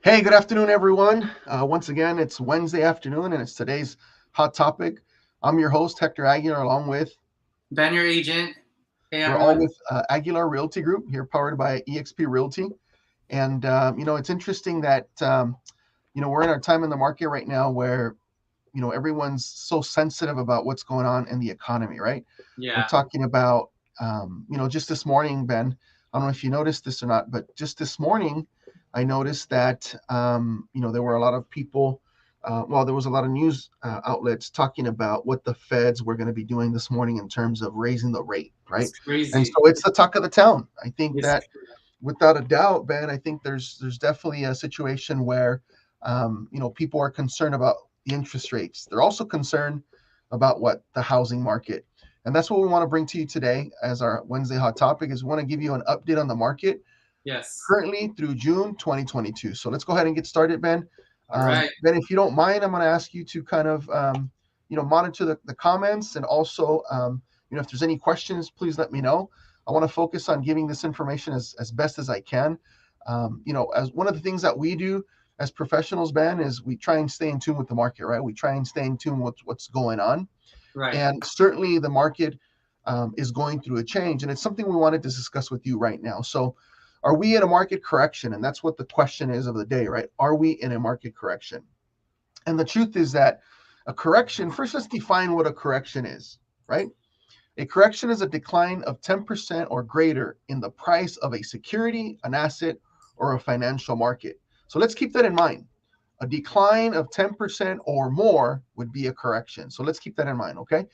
Hey, good afternoon, everyone. Once again, it's Wednesday afternoon and it's today's hot topic. I'm your host, Hector Aguilar, along with, Ben, your agent. Hey, we're all everyone. with Aguilar Realty Group here, powered by EXP Realty. And, it's interesting that, we're in our time in the market right now where, everyone's so sensitive about what's going on in the economy, right? We're Yeah. talking about, just this morning, Ben, I don't know if you noticed this or not, but just this morning, I noticed that, there were a lot of people, there was a lot of news outlets talking about what the feds were going to be doing this morning in terms of raising the rate, right? It's And crazy. so it's the talk of the town. I think It's that without a doubt, Ben, I think there's definitely a situation where, people are concerned about the interest rates. They're also concerned about what the housing market. And that's what we want to bring to you today as our Wednesday hot topic is we want to give you an update on the market yes. currently through June 2022. So let's go ahead and get started, Ben. All right. Ben, if you don't mind, I'm going to ask you to kind of, monitor the comments and also, if there's any questions, please let me know. I want to focus on giving this information as best as I can. As one of the things that we do as professionals, Ben, is we try and stay in tune with the market, right? We try and stay in tune with what's going on. Right. And certainly the market is going through a change. And it's something we wanted to discuss with you right now. So, are we in a market correction? And that's what the question is of the day, right? Are we in a market correction? And the truth is that a correction, first, let's define what a correction is, right? A correction is a decline of 10% or greater in the price of a security, an asset, or a financial market. So let's keep that in mind. A decline of 10% or more would be a correction. So let's keep that in mind, okay?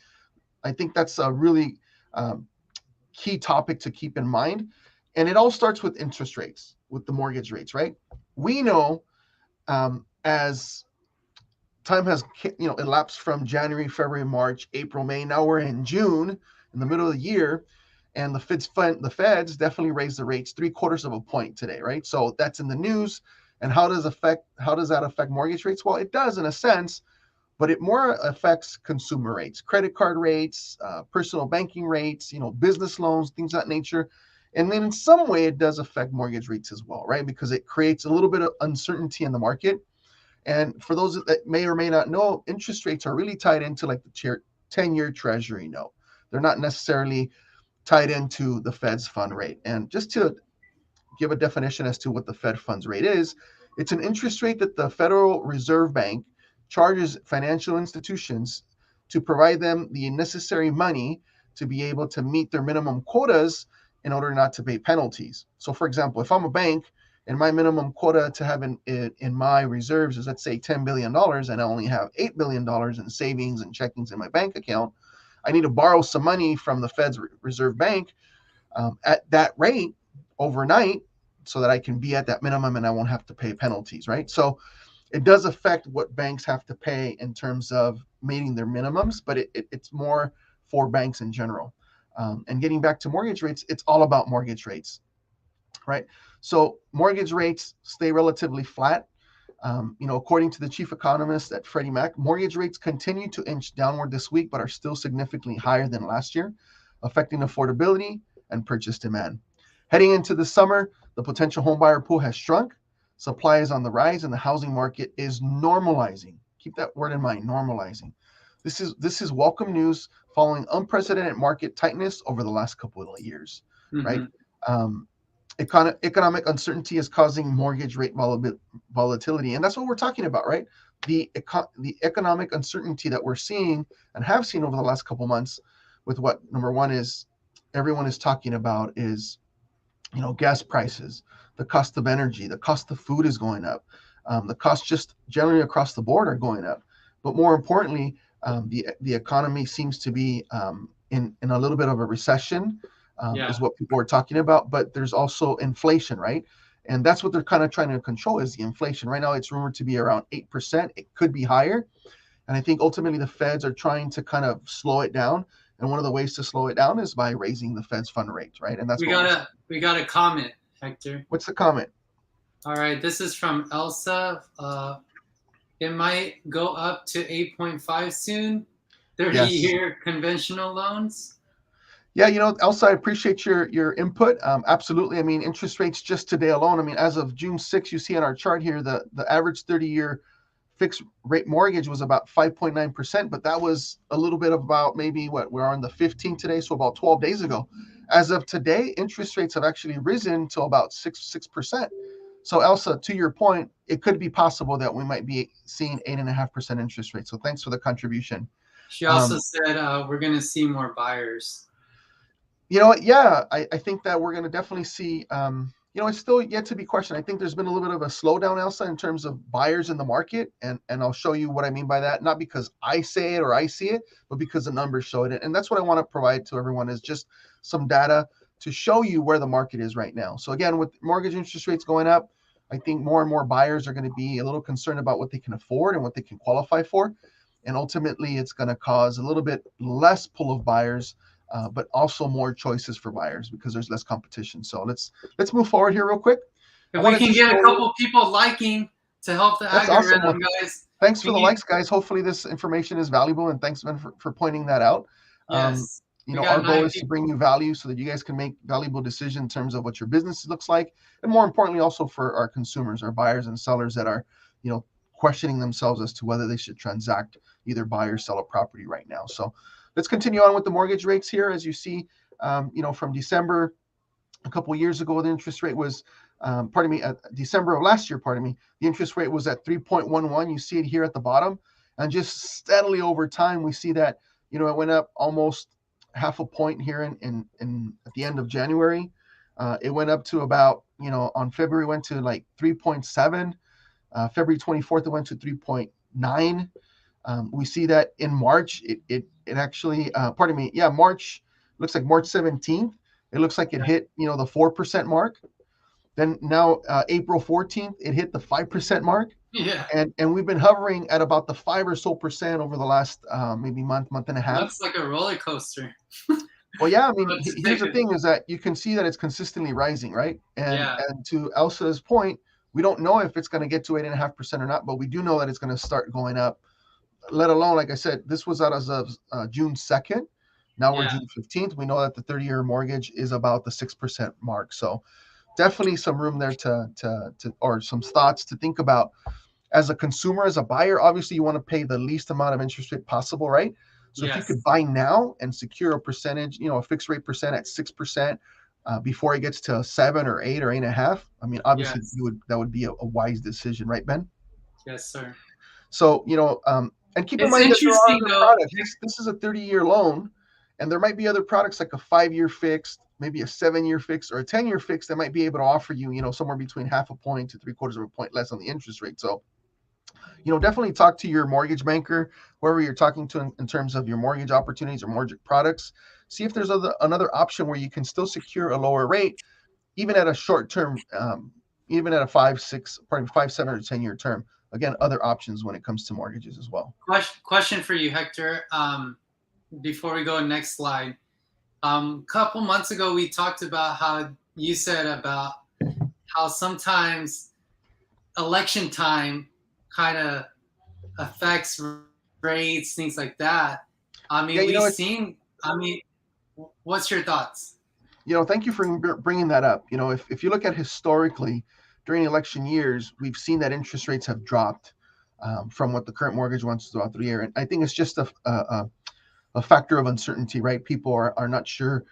I think that's a really um, key topic to keep in mind. And it all starts with interest rates, with the mortgage rates, right? We know as time has elapsed from January, February, March, April, May. Now we're in June, in the middle of the year, and the feds definitely raised the rates 3/4 of a point today, right? So that's in the news. And how does that affect mortgage rates? Well, it does in a sense, but it more affects consumer rates, credit card rates, personal banking rates, business loans, things of that nature. And then in some way, it does affect mortgage rates as well, right? Because it creates a little bit of uncertainty in the market. And for those that may or may not know, interest rates are really tied into like the 10-year treasury note. They're not necessarily tied into the Fed's fund rate. And just to give a definition as to what the Fed funds rate is, it's an interest rate that the Federal Reserve Bank charges financial institutions to provide them the necessary money to be able to meet their minimum quotas in order not to pay penalties. So, for example, if I'm a bank and my minimum quota to have in my reserves is, let's say, $10 billion, and I only have $8 billion in savings and checkings in my bank account, I need to borrow some money from the Fed's Reserve Bank at that rate overnight so that I can be at that minimum and I won't have to pay penalties, right? So it does affect what banks have to pay in terms of meeting their minimums, but it's more for banks in general. And getting back to mortgage rates, it's all about mortgage rates, right? So mortgage rates stay relatively flat. According to the chief economist at Freddie Mac, mortgage rates continue to inch downward this week, but are still significantly higher than last year, affecting affordability and purchase demand. Heading into the summer, the potential homebuyer pool has shrunk, supply is on the rise, and the housing market is normalizing. Keep that word in mind, normalizing. This is welcome news following unprecedented market tightness over the last couple of years, right? Mm-hmm. Um, Economic uncertainty is causing mortgage rate volatility, and that's what we're talking about, right? The economic uncertainty that we're seeing and have seen over the last couple months, with what number one is everyone is talking about is gas prices, the cost of energy, the cost of food is going up, the costs just generally across the board are going up, but more importantly, the economy seems to be in a little bit of a recession, Yeah. is what people are talking about. But there's also inflation, right? And that's what they're kind of trying to control is the inflation. Right now, it's rumored to be around 8%. It could be higher. And I think ultimately the feds are trying to kind of slow it down. And one of the ways to slow it down is by raising the Fed's fund rate, right? And that's We what we're got seeing. a we got a comment, Hector. What's the comment? All right. This is from Elsa. It might go up to 8.5 soon. Yes. 30-year conventional loans. Yeah, Elsa, I appreciate your input. Absolutely. I mean, interest rates just today alone. I mean, as of June 6th, you see on our chart here, the average 30-year fixed rate mortgage was about 5.9%, but that was a little bit about maybe what we're on the 15th today, so about 12 days ago. As of today, interest rates have actually risen to about 6%. So Elsa, to your point, it could be possible that we might be seeing 8.5% interest rate. So thanks for the contribution. She also Um, said we're going to see more buyers. You know what? Yeah, I think that we're going to definitely see. It's still yet to be questioned. I think there's been a little bit of a slowdown, Elsa, in terms of buyers in the market, and I'll show you what I mean by that. Not because I say it or I see it, but because the numbers show it, and that's what I want to provide to everyone is just some data to show you where the market is right now. So again, with mortgage interest rates going up, I think more and more buyers are going to be a little concerned about what they can afford and what they can qualify for, and ultimately, it's going to cause a little bit less pull of buyers but also more choices for buyers because there's less competition. So let's move forward here real quick. I If we wanted can to get a show you. couple people liking to help the That's awesome. algorithm, Well, guys. thanks for Can the you? likes, guys. Hopefully this information is valuable, and thanks, Ben, for pointing that out. Um, Yes, we got our goal 9 is to people. bring you value so that you guys can make valuable decisions in terms of what your business looks like, and more importantly, also for our consumers, our buyers and sellers that are, questioning themselves as to whether they should transact, either buy or sell a property right now. So let's continue on with the mortgage rates here. As you see, from December a couple of years ago, the interest rate was, December of last year, the interest rate was at 3.11. You see it here at the bottom. And just steadily over time, we see that, it went up almost half a point here in at the end of January. It went up to about, on February, went to like 3.7. February 24th, it went to 3.9. We see that in March, it actually, March, looks like March 17th, it looks like it hit, the 4% mark. Then now, April 14th, it hit the 5% mark. Yeah, And we've been hovering at about the 5 or so percent over the last maybe month and a half. looks like a roller coaster. Well, yeah, I mean, Let's here's take the it. thing is that you can see that it's consistently rising, right? And Yeah, and to Elsa's point, we don't know if it's going to get to 8.5% or not, but we do know that it's going to start going up. Let alone, like I said, this was out as of June 2nd. Now we're yeah. June 15th. We know that the 30-year mortgage is about the 6% mark. So definitely some room there or some thoughts to think about. As a consumer, as a buyer, obviously you want to pay the least amount of interest rate possible, right? So if you could Yes. buy now and secure a percentage, a fixed rate percent at 6%, before it gets to 7 or 8 or 8.5, I mean, obviously Yes. that would be a wise decision, right, Ben? Yes, sir. So, and keep in It's mind that there are interesting other though. products. This is a 30-year loan, and there might be other products like a 5-year fixed, maybe a 7-year fixed, or a 10-year fixed that might be able to offer you, somewhere between half a point to three-quarters of a point less on the interest rate. So, definitely talk to your mortgage banker, whoever you're talking to in terms of your mortgage opportunities or mortgage products. See if there's another option where you can still secure a lower rate, even at a short term, even at a 5, 7, or 10-year term. Again, other options when it comes to mortgages as well. Question for you, Hector. Before we go next slide, couple months ago we talked about how you said about how sometimes election time kind of affects rates, things like that. I Yeah, mean, we've seen. I mean, what's your thoughts? thank you for bringing that up. If you look at historically during election years, we've seen that interest rates have dropped from what the current mortgage wants throughout the year. And I think it's just a factor of uncertainty, right? People are not sure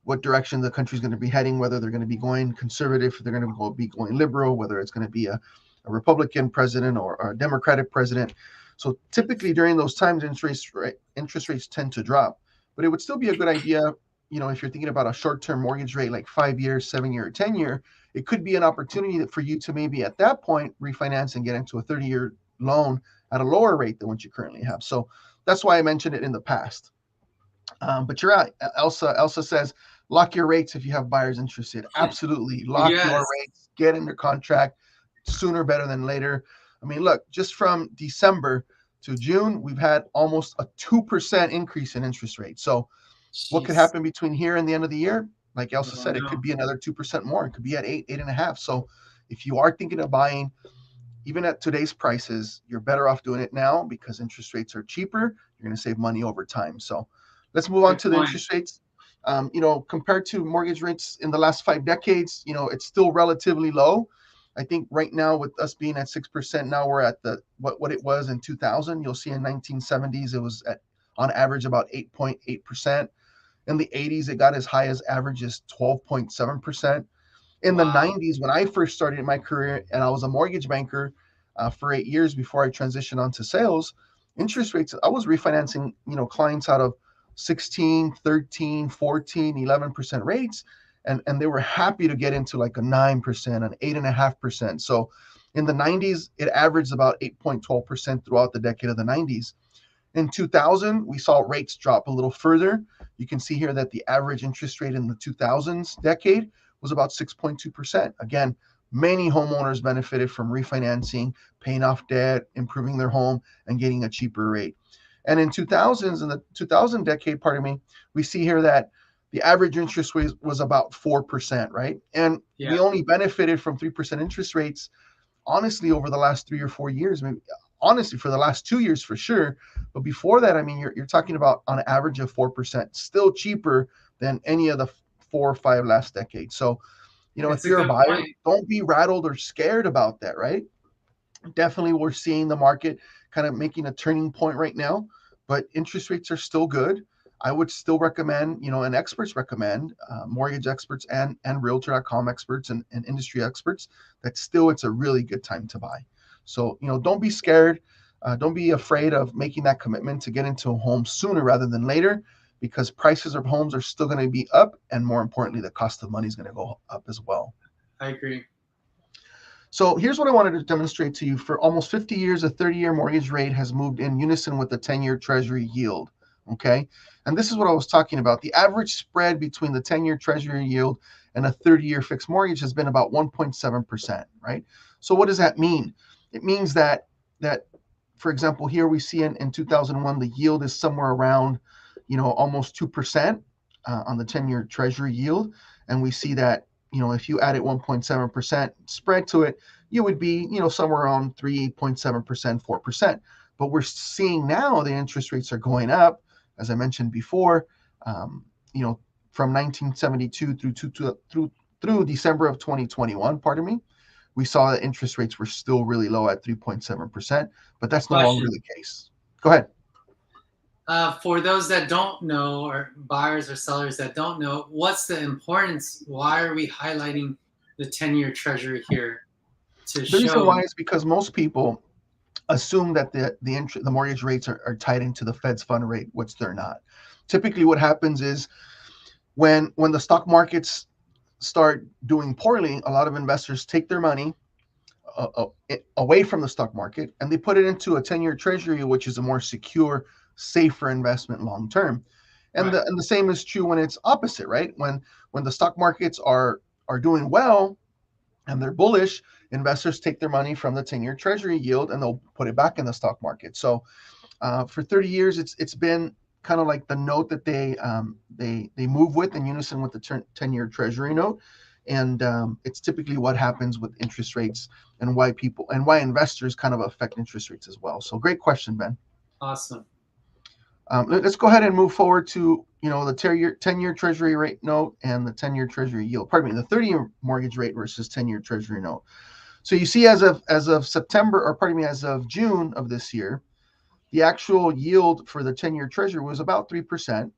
what direction the country's going to be heading, whether they're going to be going conservative, they're going to be going liberal, whether it's going to be a Republican president or a Democratic president. So typically during those times, interest rates tend to drop. But it would still be a good idea, if you're thinking about a short-term mortgage rate like 5 years, 7-year, or 10-year, it could be an opportunity for you to maybe at that point refinance and get into a 30-year loan at a lower rate than what you currently have. So that's why I mentioned it in the past. But you're right. Elsa says, lock your rates if you have buyers interested. Absolutely. Lock your Yes. rates, get under contract sooner better than later. I mean, look, just from December to June, we've had almost a 2% increase in interest rates. So what could Jeez. happen between here and the end of the year? Like I Elsa don't said, it could know. be another 2% more. It could be at 8.5. So if you are thinking of buying, even at today's prices, you're better off doing it now because interest rates are cheaper. You're going to save money over time. So let's move on Good to the point. interest rates. Compared to mortgage rates in the last 5 decades, it's still relatively low. I think right now with us being at 6%, now we're at the what it was in 2000. You'll see in 1970s it was at on average about 8.8%. In the 80s, it got as high as average as 12.7%. In the Wow. 90s, when I first started my career and I was a mortgage banker for 8 years before I transitioned onto sales, interest rates, I was refinancing, clients out of 16, 13, 14, 11% rates. And they were happy to get into like a 9%, an 8.5%. So in the 90s, it averaged about 8.12% throughout the decade of the 90s. In 2000, we saw rates drop a little further. You can see here that the average interest rate in the 2000s decade was about 6.2%. Again, many homeowners benefited from refinancing, paying off debt, improving their home, and getting a cheaper rate. And in 2000s, in the 2000 decade, pardon me, we see here that the average interest rate was about 4%, right? And Yeah. we only benefited from 3% interest rates, honestly, over the last 3 or 4 years. Maybe, honestly, for the last 2 years for sure. But before that, I mean, you're talking about on average of 4%, still cheaper than any of the 4 or 5 last decades. So, It's if a you're a good buyer, point. don't be rattled or scared about that, right? Definitely, we're seeing the market kind of making a turning point right now, but interest rates are still good. I would still recommend, and experts recommend, mortgage experts and realtor.com experts and industry experts, that still it's a really good time to buy. So, don't be scared. Don't be afraid of making that commitment to get into a home sooner rather than later, because prices of homes are still going to be up. And more importantly, the cost of money is going to go up as well. I agree. So here's what I wanted to demonstrate to you. For almost 50 years, a 30-year mortgage rate has moved in unison with the 10-year Treasury yield. Okay. And this is what I was talking about. The average spread between the 10-year Treasury yield and a 30-year fixed mortgage has been about 1.7%, right? So what does that mean? It means that for example, here we see in 2001, the yield is somewhere around, almost 2% on the 10-year Treasury yield. And we see that, if you added 1.7% spread to it, you would be, somewhere around 3.7%, 4%. But we're seeing now the interest rates are going up, as I mentioned before, um, from 1972 through December of 2021, pardon me, we saw that interest rates were still really low at 3.7%, but that's no longer Question. the case. Go ahead. For those that don't know, or buyers or sellers that don't know, what's the importance? Why are we highlighting the 10-year treasury here to The reason show? why is because most people assume that the mortgage rates are tied into the Fed's fund rate, which they're not. Typically, what happens is when the stock markets start doing poorly, a lot of investors take their money away from the stock market and they put it into a 10-year treasury, which is a more secure, safer investment long term. And Right. the same is true when it's opposite, right? When the stock markets are doing well and they're bullish, investors take their money from the 10-year treasury yield and they'll put it back in the stock market. So for 30 years, it's been kind of like the note that they move with in unison with the 10-year treasury note. And it's typically what happens with interest rates and why investors kind of affect interest rates as well. So great question, Ben. Awesome. Let's go ahead and move forward to the 10-year treasury rate note and the 10-year treasury yield. Pardon me, the 30-year mortgage rate versus 10-year treasury note. So you see, as of September, or pardon me, as of June of this year, the actual yield for the 10-year treasury was about 3%.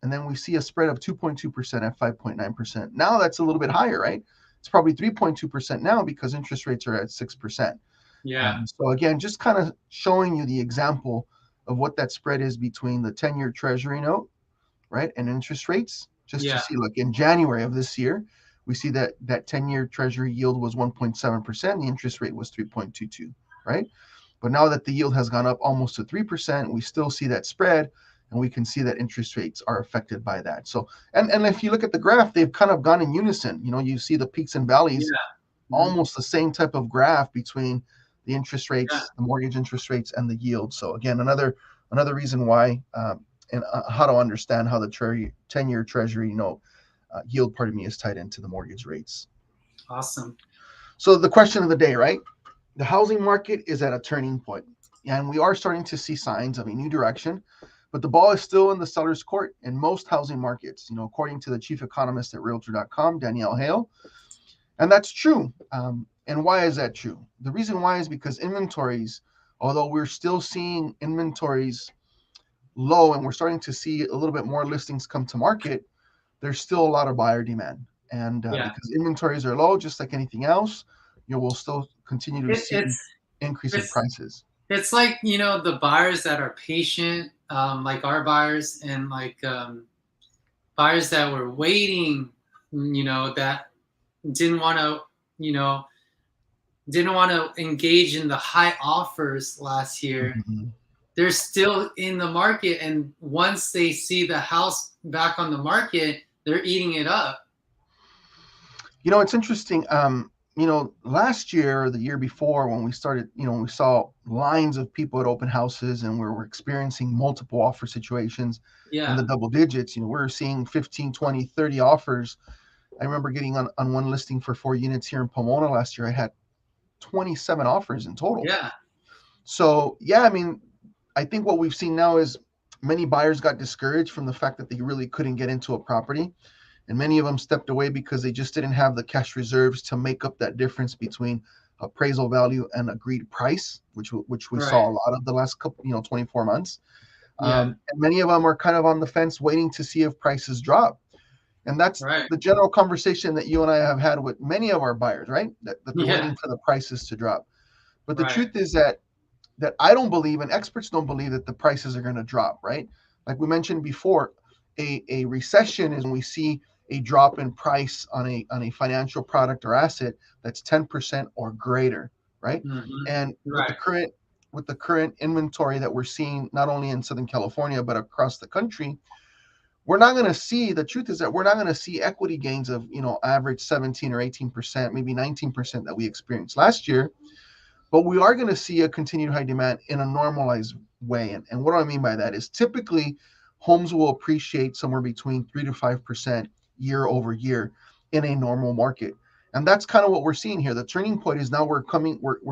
And then we see a spread of 2.2% at 5.9%. Now that's a little bit higher, right? It's probably 3.2% now because interest rates are at 6%. Yeah. So again, just kind of showing you the example of what that spread is between the 10-year treasury note, right, and interest rates, just to Yeah. see, look, in January of this year, we see that 10-year treasury yield was 1.7%, the interest rate was 3.22, right? But now that the yield has gone up almost to 3%, we still see that spread, and we can see that interest rates are affected by that. So, and if you look at the graph, they've kind of gone in unison. You see the peaks and valleys, Yeah. Mhm. almost the same type of graph between the interest Yeah. rates, the mortgage interest rates, and the yield. So again, another reason why, and how to understand how the 10-year treasury note yield, pardon me, is tied into the mortgage rates. Awesome. So the question of the day, right? The housing market is at a turning point, and we are starting to see signs of a new direction. But the ball is still in the seller's court in most housing markets, according to the chief economist at Realtor.com, Danielle Hale. And that's true. And why is that true? The reason why is because inventories, although we're still seeing inventories low and we're starting to see a little bit more listings come to market, there's still a lot of buyer demand. And Yeah. because inventories are low, just like anything else, we'll still continue to see increase of prices. It's like, the buyers that are patient, like our buyers, and like buyers that were waiting, that didn't want to engage in the high offers last year. Mm-hmm. They're still in the market, and once they see the house back on the market, they're eating it up. It's interesting. Last year or the year before, when we started, we saw lines of people at open houses and we were experiencing multiple offer situations in the double digits. We were seeing 15, 20, 30 offers. I remember getting on one listing for 4 units here in Pomona last year. I had 27 offers in total. Yeah. So, yeah, I think what we've seen now is many buyers got discouraged from the fact that they really couldn't get into a property. And many of them stepped away because they just didn't have the cash reserves to make up that difference between appraisal value and agreed price, which we saw a lot of the last couple, 24 months. And many of them are kind of on the fence waiting to see if prices drop. And that's the general conversation that you and I have had with many of our buyers, right? That they're waiting for the prices to drop. But the truth is that I don't believe, and experts don't believe, that the prices are going to drop, right? Like we mentioned before, a recession is when we see a drop in price on a financial product or asset that's 10% or greater, right? Mm-hmm. And with the current inventory that we're seeing, not only in Southern California but across the country, we're not going to see, the truth is that we're not going to see equity gains of average 17 or 18%, maybe 19% that we experienced last year. But we are going to see a continued high demand in a normalized way. And what do I mean by that is typically homes will appreciate somewhere between 3 to 5% year over year in a normal market. And that's kind of what we're seeing here. The turning point is now we're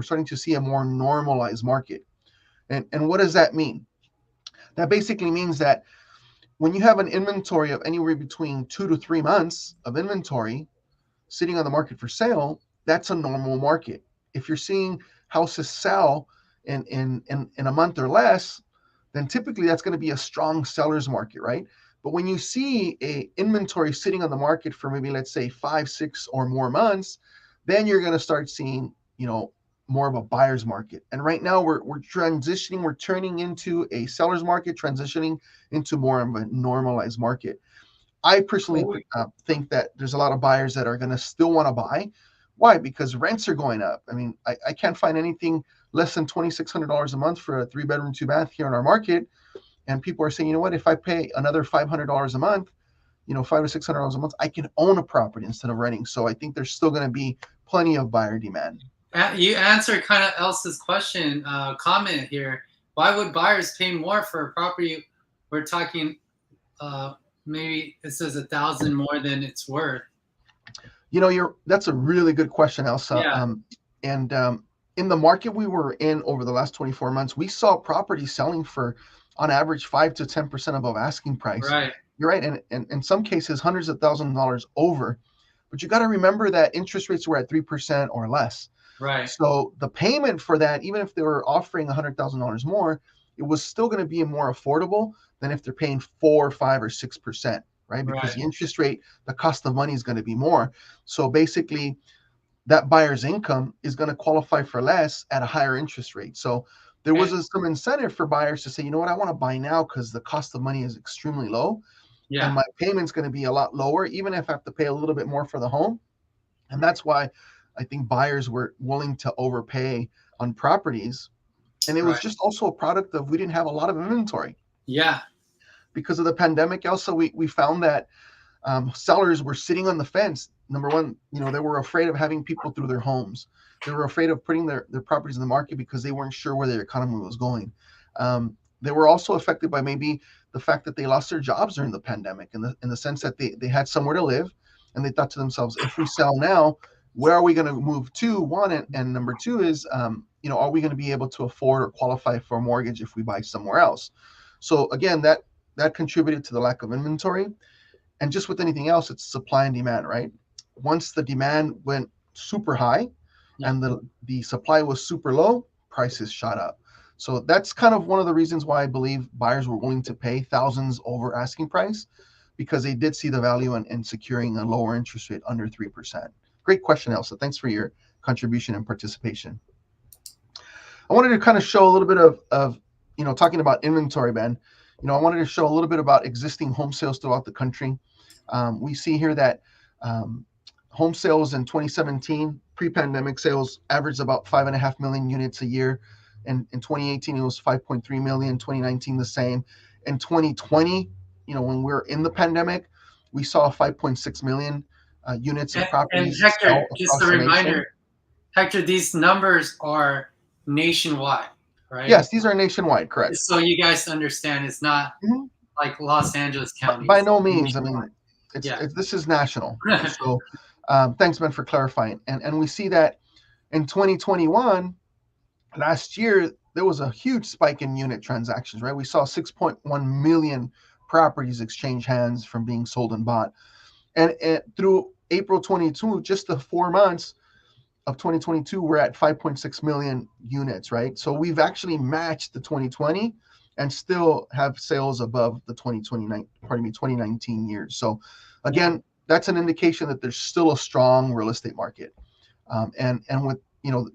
starting to see a more normalized market. And what does that mean? That basically means that when you have an inventory of anywhere between 2 to 3 months of inventory sitting on the market for sale, that's a normal market. If you're seeing houses sell in a month or less, then typically that's going to be a strong seller's market, right? But when you see a inventory sitting on the market for maybe, let's say, 5, 6 or more months, then you're going to start seeing, more of a buyer's market. And right now we're transitioning, we're turning into a seller's market, transitioning into more of a normalized market. I personally think that there's a lot of buyers that are going to still want to buy. Why? Because rents are going up. I can't find anything less than $2,600 a month for a 3-bedroom, 2-bath here in our market. And people are saying, you know what, if I pay another $500 a month, $500 to $600 a month, I can own a property instead of renting. So I think there's still going to be plenty of buyer demand. You answered kind of Elsa's question, comment here. Why would buyers pay more for a property? We're talking maybe it says 1,000 more than it's worth. That's a really good question, Elsa. Yeah. In the market we were in over the last 24 months, we saw properties selling for, on average, 5 to 10% above asking price. Right. You're right, and in some cases, hundreds of thousands of dollars over. But you got to remember that interest rates were at 3% or less. Right. So the payment for that, even if they were offering $100,000 more, it was still going to be more affordable than if they're paying 4, 5, or 6%, right? Because the interest rate, the cost of money is going to be more. So basically, that buyer's income is going to qualify for less at a higher interest rate. So there was some incentive for buyers to say, you know what, I want to buy now because the cost of money is extremely low. Yeah. And my payment's going to be a lot lower, even if I have to pay a little bit more for the home. And that's why I think buyers were willing to overpay on properties. And it was just also a product of we didn't have a lot of inventory. Yeah. Because of the pandemic, also, we found that sellers were sitting on the fence. Number one, they were afraid of having people through their homes. They were afraid of putting their properties in the market because they weren't sure where their economy was going. They were also affected by maybe the fact that they lost their jobs during the pandemic, in the sense that they had somewhere to live, and they thought to themselves, if we sell now, where are we going to move to? One, and number two is, are we going to be able to afford or qualify for a mortgage if we buy somewhere else? So again, that contributed to the lack of inventory. And just with anything else, it's supply and demand, right? Once the demand went super high Yeah. and the supply was super low, prices shot up. So that's kind of one of the reasons why I believe buyers were willing to pay thousands over asking price, because they did see the value in securing a lower interest rate under 3%. Great question, Elsa. Thanks for your contribution and participation. I wanted to kind of show a little bit of talking about inventory, Ben. I wanted to show a little bit about existing home sales throughout the country. We see here that home sales in 2017, pre-pandemic sales averaged about 5.5 million units a year. And in 2018, it was 5.3 million. 2019, the same. In 2020, when we're in the pandemic, we saw 5.6 million units of And properties Hector, sell just across a the nation. reminder, Hector, these numbers are nationwide, right? Yes, these are nationwide, correct. So you guys understand it's not Mhm. like Los Angeles County. By It's no means. I nationwide. mean, Yeah. this is national. So thanks, Ben, for clarifying. And we see that in 2021, last year, there was a huge spike in unit transactions, right? We saw 6.1 million properties exchange hands from being sold and bought. And through April 22, just the 4 months of 2022, we're at 5.6 million units, right? So we've actually matched the 2020 and still have sales above the 2019 years. So again, that's an indication that there's still a strong real estate market. And with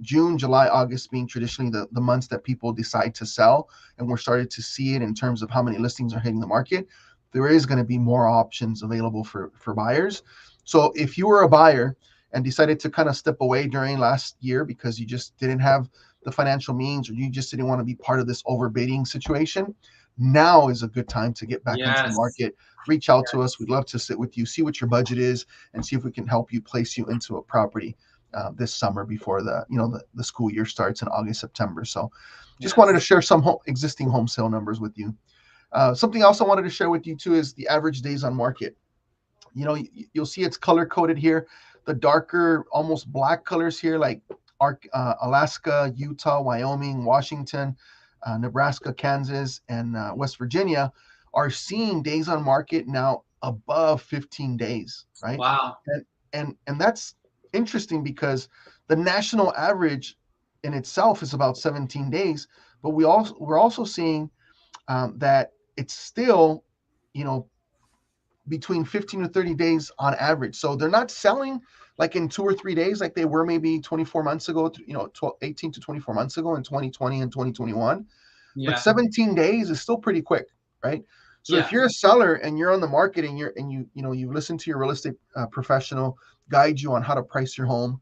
June, July, August being traditionally the months that people decide to sell, and we're starting to see it in terms of how many listings are hitting the market, there is going to be more options available for buyers. So if you were a buyer and decided to kind of step away during last year because you just didn't have the financial means, or you just didn't want to be part of this overbidding situation, now is a good time to get back into the market. Reach out to us. We'd love to sit with you, see what your budget is, and see if we can help you place you into a property this summer before the school year starts in August, September. So just wanted to share some existing home sale numbers with you. Something else I wanted to share with you too is the average days on market. You'll see it's color coded here. The darker, almost black colors here, like Alaska, Utah, Wyoming, Washington, Nebraska, Kansas, and West Virginia, are seeing days on market now above 15 days, right? Wow. And that's interesting because the national average in itself is about 17 days, but we're also seeing that it's still, between 15 to 30 days on average. So they're not selling like in 2 or 3 days like they were maybe 24 months ago, 18 to 24 months ago in 2020 and 2021. But 17 days is still pretty quick, right? So if you're a seller and you're on the market and you listen to your real estate professional guide you on how to price your home,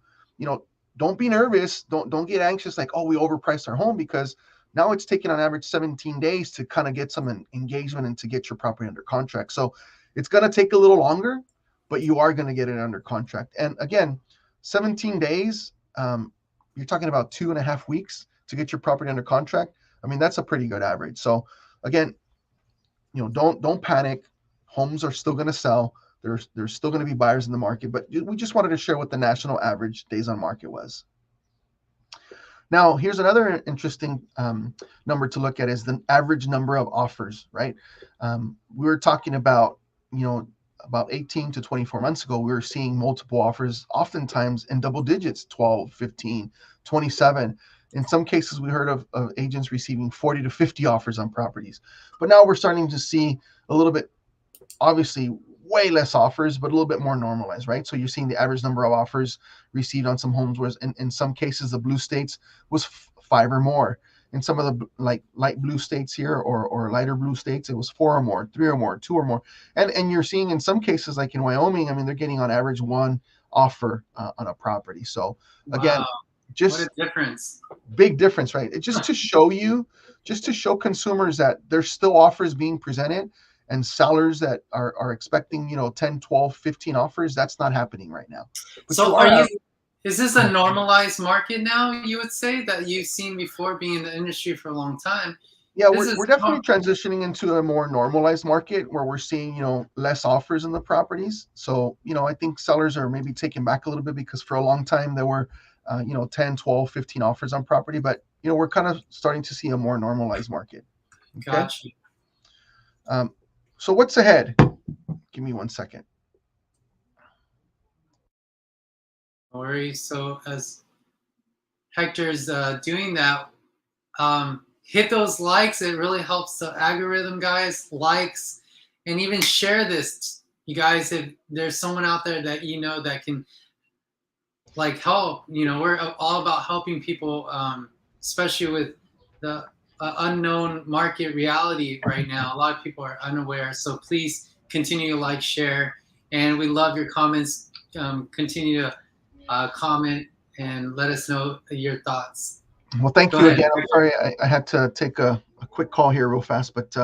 don't be nervous. Don't get anxious like, oh, we overpriced our home, because now it's taking on average 17 days to kind of get some engagement and to get your property under contract. So it's going to take a little longer, but you are going to get it under contract. And again, 17 days, you're talking about 2.5 weeks to get your property under contract. I mean, that's a pretty good average. So again, don't panic. Homes are still going to sell. There's still going to be buyers in the market, but we just wanted to share what the national average days on market was. Now, here's another interesting number to look at, is the average number of offers, right? We were talking about, about 18 to 24 months ago, we were seeing multiple offers, oftentimes in double digits, 12, 15, 27. In some cases, we heard of agents receiving 40 to 50 offers on properties. But now we're starting to see a little bit, obviously, way less offers, but a little bit more normalized, right? So you're seeing the average number of offers received on some homes, whereas in some cases, the blue states was 5 or more. In some of the like light blue states here, or lighter blue states, it was 4 or more, 3 or more, 2 or more. And you're seeing in some cases, like in Wyoming, I mean, they're getting on average 1 offer on a property. So again, just what a difference. Big difference, right? It's just to show consumers that there's still offers being presented, and sellers that are expecting 10, 12, 15 offers. That's not happening right now. But So is this a normalized market now, you would say, that you've seen before, being in the industry for a long time? Yeah, we're definitely transitioning into a more normalized market where we're seeing, less offers in the properties. So, I think sellers are maybe taken back a little bit, because for a long time there were 10, 12, 15 offers on property, but we're kind of starting to see a more normalized market. Okay? Gotcha. So what's ahead? Give me 1 second. No worries. So as Hector's doing that, hit those likes. It really helps the algorithm, guys. Likes, and even share this, you guys. If there's someone out there that you know that can like help, we're all about helping people, especially with the unknown market reality right now. A lot of people are unaware, so please continue to like, share, and we love your comments. Continue to comment and let us know your thoughts. Well, thank Go you ahead. again. I'm sorry I had to take a quick call here real fast, but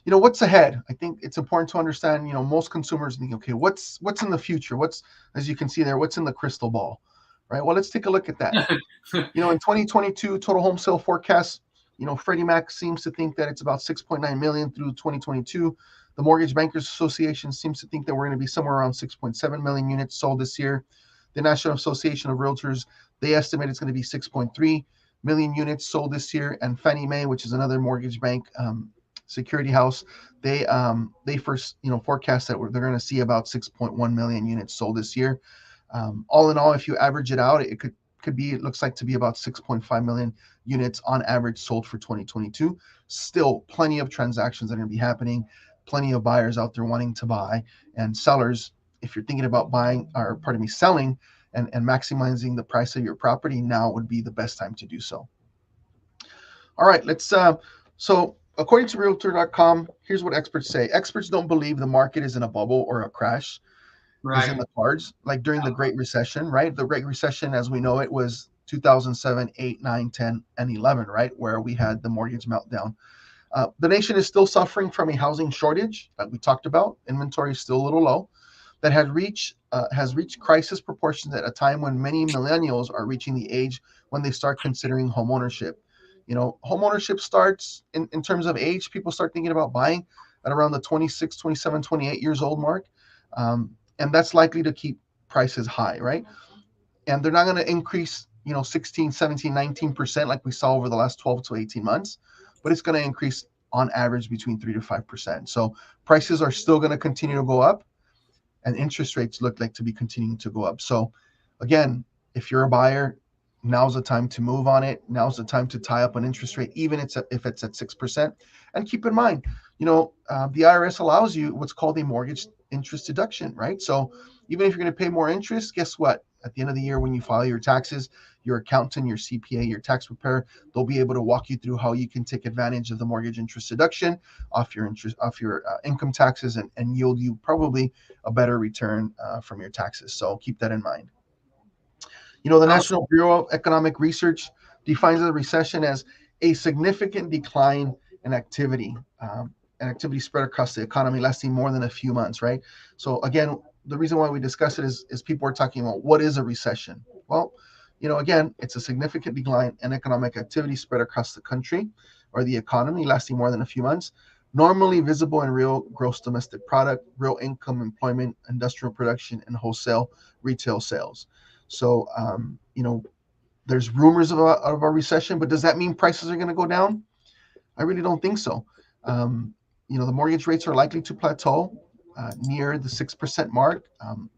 what's ahead? I think it's important to understand. Most consumers think, okay, what's in the future? What's, as you can see there, what's in the crystal ball, right? Well, let's take a look at that. In 2022, total home sale forecast, Freddie Mac seems to think that it's about 6.9 million through 2022. The Mortgage Bankers Association seems to think that we're going to be somewhere around 6.7 million units sold this year. The National Association of Realtors, they estimate it's going to be 6.3 million units sold this year. And Fannie Mae, which is another mortgage bank security house, they first forecast that they're going to see about 6.1 million units sold this year. All in all, if you average it out, it it looks like to be about 6.5 million units on average sold for 2022. Still plenty of transactions that are going to be happening, plenty of buyers out there wanting to buy, and sellers, if you're thinking about selling and maximizing the price of your property, now would be the best time to do so. All right, so according to realtor.com, here's what experts say. Experts don't believe the market is in a bubble or a crash is in Right. the cards, like during the Great Recession, right? The Great Recession, as we know it, was 2007, 8, 9, 10, and 11, right? Where we had the mortgage meltdown. The nation is still suffering from a housing shortage, like we talked about. Inventory is still a little low. That has reached crisis proportions at a time when many millennials are reaching the age when they start considering home ownership. Home ownership starts in terms of age. People start thinking about buying at around the 26, 27, 28 years old mark. And that's likely to keep prices high, right? And they're not going to increase, 16, 17, 19% like we saw over the last 12 to 18 months, but it's going to increase on average between 3 to 5%. So prices are still going to continue to go up, and interest rates look like to be continuing to go up. So again, if you're a buyer, now's the time to move on it. Now's the time to tie up an interest rate, even if it's at 6%. And keep in mind, the IRS allows you what's called a mortgage interest deduction, right? So even if you're going to pay more interest, guess what? At the end of the year, when you file your taxes, your accountant, your CPA, your tax preparer, they'll be able to walk you through how you can take advantage of the mortgage interest deduction off your income taxes and yield you probably a better return from your taxes. So keep that in mind. The Awesome. National Bureau of Economic Research defines a recession as a significant decline in activity, and activity spread across the economy lasting more than a few months, right? So again, the reason why we discuss it is people are talking about what is a recession. Well, again, it's a significant decline in economic activity spread across the country or the economy lasting more than a few months, normally visible in real gross domestic product, real income, employment, industrial production, and wholesale retail sales. So, there's rumors of a recession, but does that mean prices are going to go down? I really don't think so. The mortgage rates are likely to plateau near the 6% mark.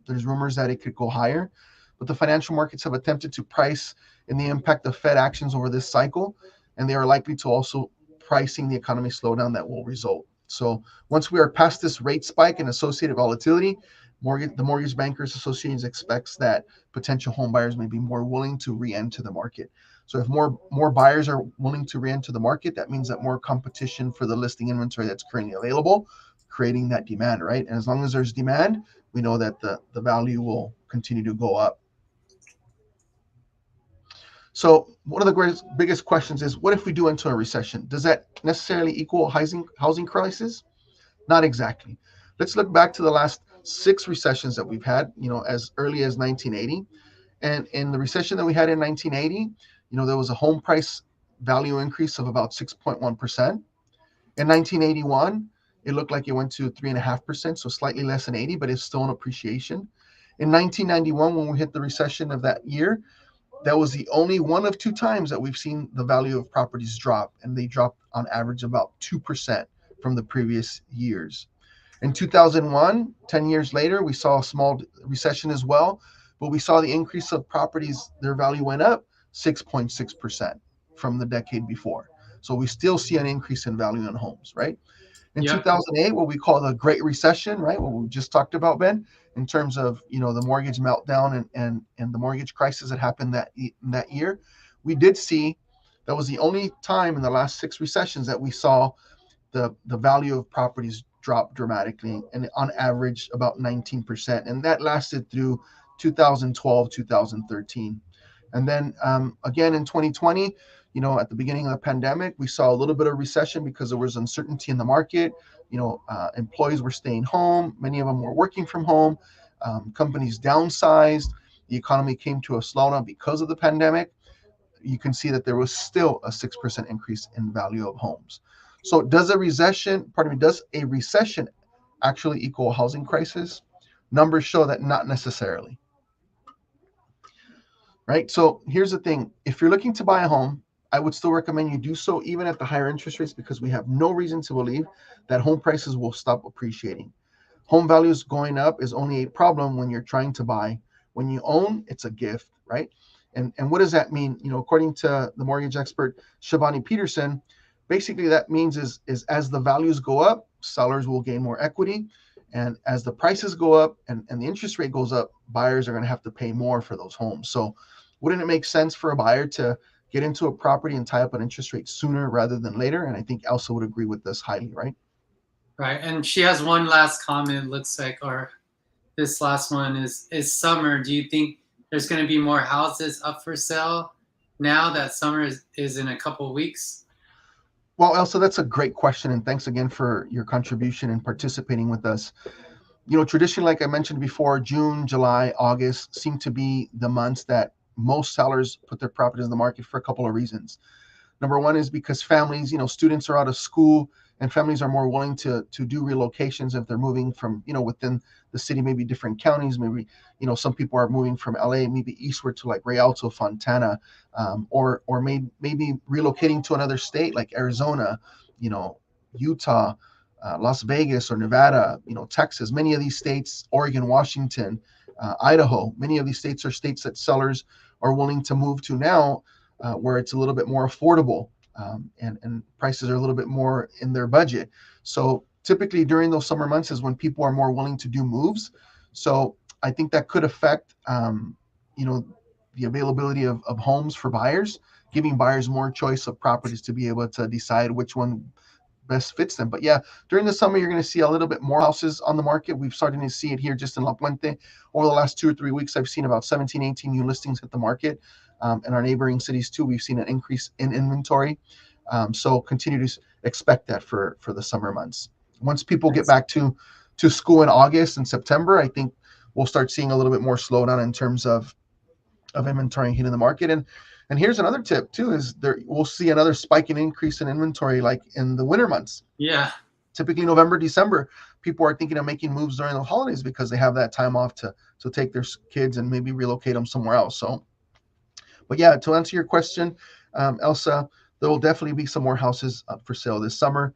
There's rumors that it could go higher, but the financial markets have attempted to price in the impact of Fed actions over this cycle, and they are likely to also pricing the economy slowdown that will result. So once we are past this rate spike and associated volatility, the Mortgage Bankers Association expects that potential home buyers may be more willing to re-enter the market. So if more buyers are willing to re-enter the market, that means that more competition for the listing inventory that's currently available, creating that demand, right? And as long as there's demand, we know that the value will continue to go up. So one of the biggest questions is, what if we do enter a recession? Does that necessarily equal housing crisis? Not exactly. Let's look back to the last 6 recessions that we've had, as early as 1980. And in the recession that we had in 1980, there was a home price value increase of about 6.1%. In 1981, it looked like it went to 3.5%, so slightly less than 80, but it's still an appreciation. In 1991, when we hit the recession of that year, that was the only one of 2 times that we've seen the value of properties drop, and they dropped on average about 2%, from the previous years. In 2001, 10 years later, we saw a small recession as well, but we saw the increase of properties, their value went up 6.6% from the decade before. So we still see an increase in value in homes, right? In Yep. 2008, what we call the Great Recession, right? What we just talked about, Ben, in terms of the mortgage meltdown and the mortgage crisis that happened that year, we did see that was the only time in the last 6 recessions that we saw the value of properties drop dramatically, and on average about 19%, and that lasted through 2012, 2013. And then again in 2020, at the beginning of the pandemic, we saw a little bit of recession because there was uncertainty in the market. Employees were staying home. Many of them were working from home. Companies downsized. The economy came to a slowdown because of the pandemic. You can see that there was still a 6% increase in value of homes. So does a recession actually equal a housing crisis? Numbers show that not necessarily. Right? So here's the thing. If you're looking to buy a home, I would still recommend you do so even at the higher interest rates, because we have no reason to believe that home prices will stop appreciating. Home values going up is only a problem when you're trying to buy. When you own, it's a gift, right? And what does that mean? According to the mortgage expert Shivani Peterson, basically that means is as the values go up, sellers will gain more equity. And as the prices go up and the interest rate goes up, buyers are going to have to pay more for those homes. So wouldn't it make sense for a buyer to get into a property and tie up an interest rate sooner rather than later? And I think Elsa would agree with this highly, right? Right. And she has one last comment, looks like, or this last one is summer. Do you think there's going to be more houses up for sale now that summer is in a couple of weeks? Well, Elsa, that's a great question. And thanks again for your contribution and participating with us. Traditionally, like I mentioned before, June, July, August seem to be the months that most sellers put their properties in the market for a couple of reasons. Number one is because families, students are out of school, and families are more willing to do relocations if they're moving from, within the city, maybe different counties. Maybe, some people are moving from LA, maybe eastward to like Rialto, Fontana, or maybe relocating to another state like Arizona, Utah, Las Vegas or Nevada, Texas. Many of these states, Oregon, Washington, Idaho, many of these states are states that sellers are willing to move to now, where it's a little bit more affordable, and prices are a little bit more in their budget. So typically during those summer months is when people are more willing to do moves. So I think that could affect, the availability of homes for buyers, giving buyers more choice of properties to be able to decide which one best fits them. But yeah, during the summer, you're going to see a little bit more houses on the market. We've started to see it here just in La Puente. Over the last 2 or 3 weeks, I've seen about 17, 18 new listings hit the market. In our neighboring cities too, we've seen an increase in inventory. So continue to expect that for the summer months. Once people get back to school in August and September, I think we'll start seeing a little bit more slowdown in terms of inventory hitting the market. And here's another tip too, is we'll see another spike in increase in inventory like in the winter months. Yeah. Typically November, December, people are thinking of making moves during the holidays because they have that time off to take their kids and maybe relocate them somewhere else. So, but yeah, to answer your question, Elsa, there will definitely be some more houses up for sale this summer.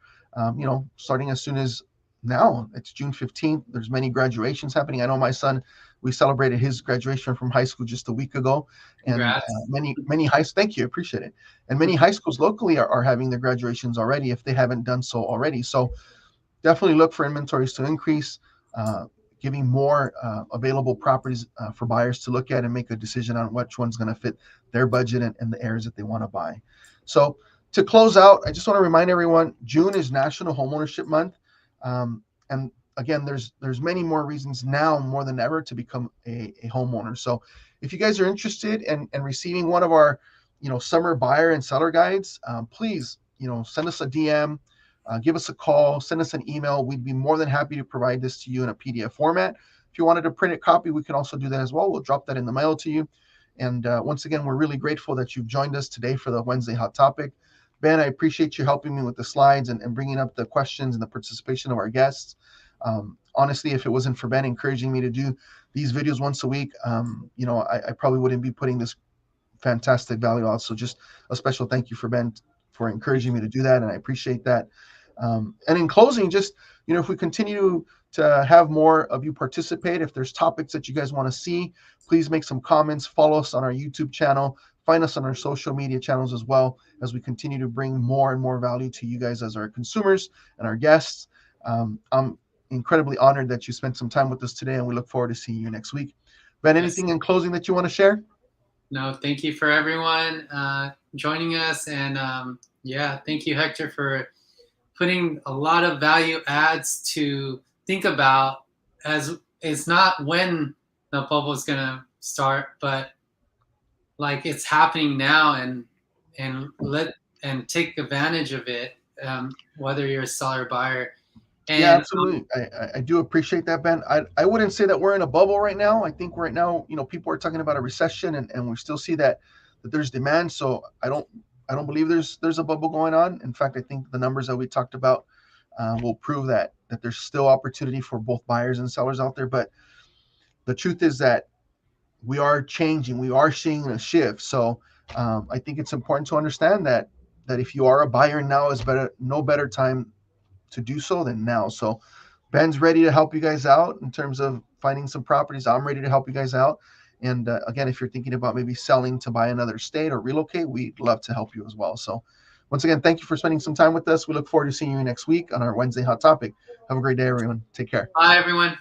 Starting as soon as now. It's June 15th. There's many graduations happening. I know my son, we celebrated his graduation from high school just a week ago. And many thank you, appreciate it. And many high schools locally are having their graduations already if they haven't done so already. So definitely look for inventories to increase, giving more available properties for buyers to look at and make a decision on which one's going to fit their budget and the areas that they want to buy. So to close out, I just want to remind everyone, June is National Homeownership Month. And again, there's many more reasons now more than ever to become a homeowner. So if you guys are interested in receiving one of our, summer buyer and seller guides, please, send us a DM, give us a call, send us an email. We'd be more than happy to provide this to you in a PDF format. If you wanted a printed copy, we can also do that as well. We'll drop that in the mail to you. And once again, we're really grateful that you've joined us today for the Wednesday Hot Topic. Ben, I appreciate you helping me with the slides and bringing up the questions and the participation of our guests. Honestly, if it wasn't for Ben encouraging me to do these videos once a week, I probably wouldn't be putting this fantastic value out. So just a special thank you for Ben for encouraging me to do that. And I appreciate that. And in closing, just, if we continue to have more of you participate, if there's topics that you guys want to see, please make some comments, follow us on our YouTube channel, find us on our social media channels as well, as we continue to bring more and more value to you guys as our consumers and our guests. I'm incredibly honored that you spent some time with us today, and we look forward to seeing you next week. Ben, Yes. anything in closing that you want to share? No, thank you for everyone joining us. And yeah, thank you, Hector, for putting a lot of value adds to think about, as it's not when the bubble is going to start, but like it's happening now, and take advantage of it, whether you're a seller or buyer. Yeah, And absolutely. I do appreciate that, Ben. I wouldn't say that we're in a bubble right now. I think right now, people are talking about a recession, and we still see that there's demand. So I don't believe there's a bubble going on. In fact, I think the numbers that we talked about will prove that there's still opportunity for both buyers and sellers out there. But the truth is that we are changing. We are seeing a shift. So I think it's important to understand that if you are a buyer, now is no better time to do so than now. So Ben's ready to help you guys out in terms of finding some properties. I'm ready to help you guys out. And again, if you're thinking about maybe selling to buy another state or relocate, we'd love to help you as well. So once again, thank you for spending some time with us. We look forward to seeing you next week on our Wednesday Hot Topic. Have a great day, everyone. Take care. bye, everyone.